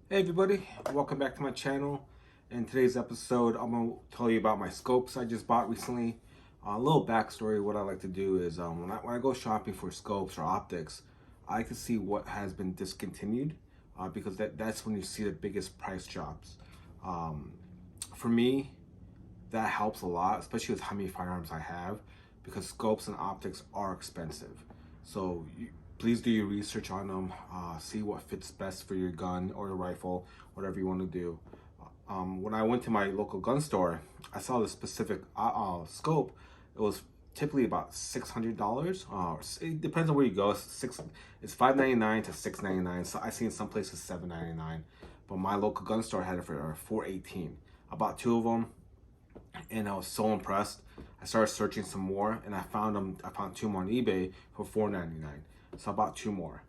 Hey everybody, welcome back to my channel. In today's episode, I'm going to tell you about my scopes I just bought recently. A little backstory, what I like to do is when I go shopping for scopes or optics, I like to see what has been discontinued because that's when you see the biggest price drops. Um, for me, that helps a lot, especially with how many firearms I have, because scopes and optics are expensive. So please do your research on them. See what fits best for your gun or your rifle, whatever you want to do. When I went to my local gun store, I saw this specific scope. It was typically about $600. It depends on where you go. It's $5.99 to $6.99. So I seen some places $7.99, but my local gun store had it for $4.18. I bought two of them and I was so impressed. I started searching some more, and I found them. I found two more on eBay for $4.99. So I bought two more.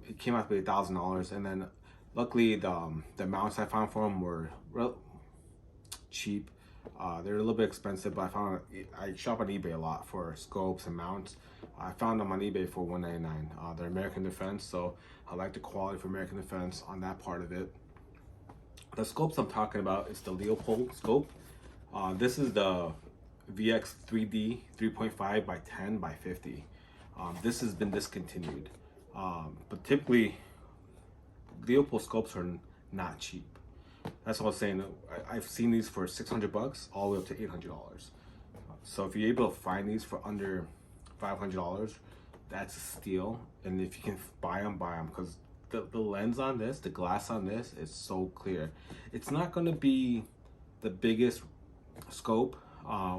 It came out to be $1,000, and then luckily the mounts I found for them were real cheap. They're a little bit expensive, but I shop on eBay a lot for scopes and mounts. I found them on eBay for $199. They're American Defense, so I like the quality for American Defense on that part of it. The scopes I'm talking about is the Leupold scope. This is the VX 3D 3.5 by 10 by 50. This has been discontinued. But typically, Leupold scopes are not cheap. That's what I was saying. I've seen these for 600 bucks all the way up to $800. So if you're able to find these for under $500, that's a steal. And if you can buy them, because the lens on this, the glass on this is so clear. It's not going to be the biggest scope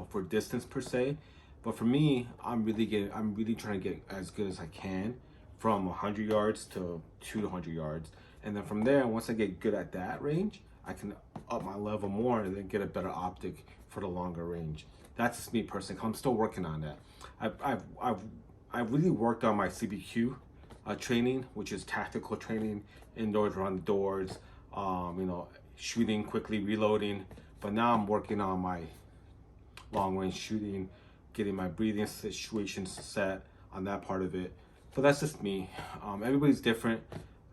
for distance per se, but for me, I'm really trying to get as good as I can from 100 yards to 200 yards, and then from there, once I get good at that range, I can up my level more and then get a better optic for the longer range. That's just me personally. I'm still working on that. I've really worked on my CBQ training, which is tactical training, indoors, around the doors, shooting quickly, reloading. But now I'm working on my long range shooting, getting my breathing situations set on that part of it. But that's just me. Everybody's different.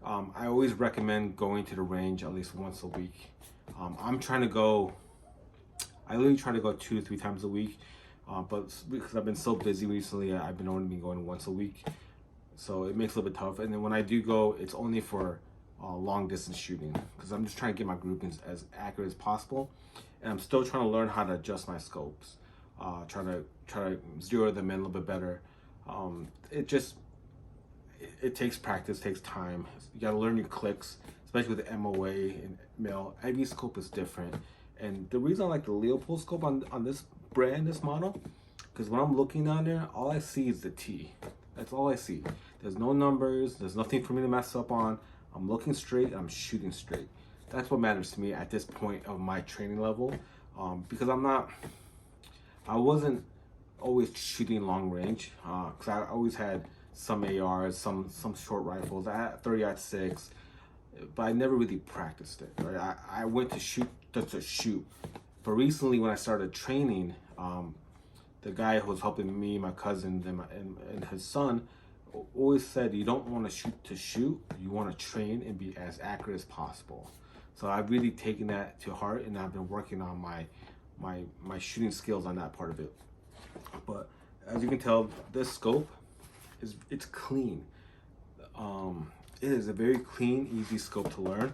I always recommend going to the range at least once a week. I'm trying to go, I literally try to go 2 to 3 times a week. But because I've been so busy recently, I've been only going once a week. So it makes it a little bit tough. And then when I do go, it's only for long distance shooting, because I'm just trying to get my groupings as accurate as possible, and I'm still trying to learn how to adjust my scopes, try to zero them in a little bit better. It takes practice, takes time. You got to learn your clicks, especially with the MOA and mil. Every scope is different, and the reason I like the Leupold scope on this brand, this model, because when I'm looking down there, all I see is the T. That's all I see. There's no numbers. There's nothing for me to mess up on. I'm looking straight and I'm shooting straight. That's what matters to me at this point of my training level, because I wasn't always shooting long range, because I always had some ARs, some short rifles. I had 30-06, but I never really practiced it. Right? I went to shoot just to shoot. But recently, when I started training, the guy who was helping me, my cousin, and his son, always said you don't want to shoot, you want to train and be as accurate as possible. So I've really taken that to heart, and I've been working on my shooting skills on that part of it. But as you can tell, this scope it's clean. It is a very clean, easy scope to learn.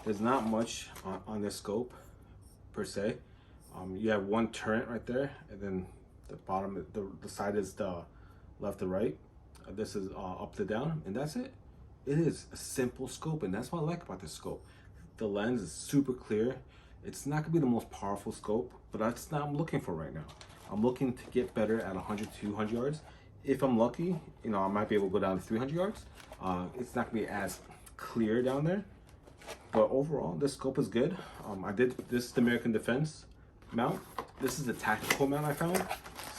There's not much on this scope per se. You have one turret right there, and then the bottom, the side is the left to right. This is up to down, and that's it. It is a simple scope, and that's what I like about this scope. The lens is super clear. It's not gonna be the most powerful scope, but that's not what I'm looking for right now. I'm looking to get better at 100 to 200 yards. If I'm lucky, I might be able to go down to 300 yards. It's not gonna be as clear down there, but overall, this scope is good. This is the American Defense mount. This is the tactical mount I found.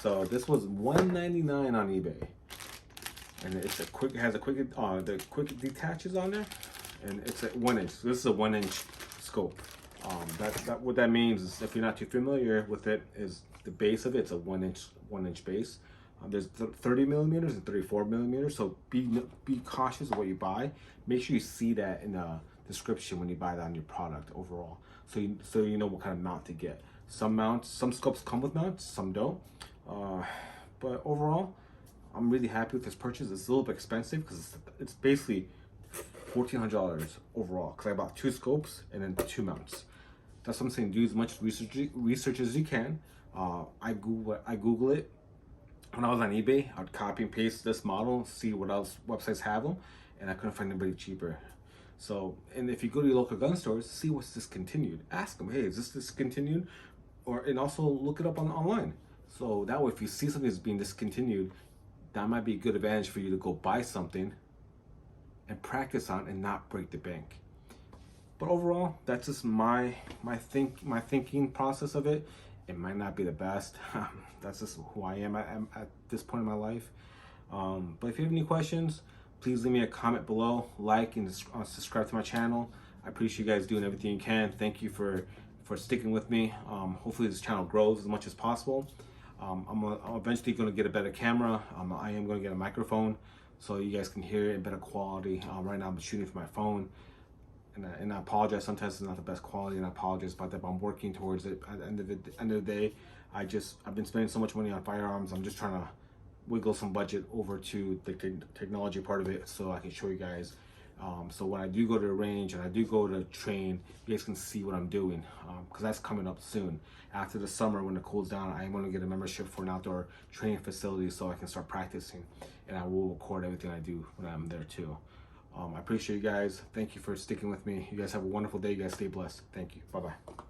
So this was $199 on eBay, and it has a quick the quick detaches on there, and it's a 1 inch. So this is a 1 inch scope. What that means is, if you're not too familiar with it, is the base of it's a 1 inch base. There's 30 millimeters and 34 millimeters. So be cautious of what you buy. Make sure you see that in the description when you buy that on your product overall, so you know what kind of mount to get. Some scopes come with mounts, some don't. But overall, I'm really happy with this purchase. It's a little bit expensive because it's basically $1,400 overall, because I bought 2 scopes and then 2 mounts. That's what I'm saying. Do as much research as you can. I Google it. When I was on eBay, I'd copy and paste this model, see what else websites have them, and I couldn't find anybody cheaper. So, and if you go to your local gun stores, see what's discontinued. Ask them, hey, is this discontinued? And also look it up online. So that way, if you see something that's being discontinued, that might be a good advantage for you to go buy something and practice on and not break the bank. But overall, that's just my thinking process of it. It might not be the best. That's just who I am at this point in my life. But if you have any questions, please leave me a comment below, like and subscribe to my channel. I appreciate you guys doing everything you can. Thank you for sticking with me. Hopefully this channel grows as much as possible. I'm eventually going to get a better camera. I am going to get a microphone so you guys can hear it in better quality. Right now I'm shooting from my phone, and I apologize. Sometimes it's not the best quality, and I apologize about that, but I'm working towards it. At the end of the day, I've been spending so much money on firearms. I'm just trying to wiggle some budget over to the technology part of it so I can show you guys. So when I do go to the range and I do go to train, you guys can see what I'm doing, because that's coming up soon. After the summer, when it cools down, I'm going to get a membership for an outdoor training facility so I can start practicing, and I will record everything I do when I'm there too. I appreciate you guys. Thank you for sticking with me. You guys have a wonderful day. You guys stay blessed. Thank you. Bye-bye.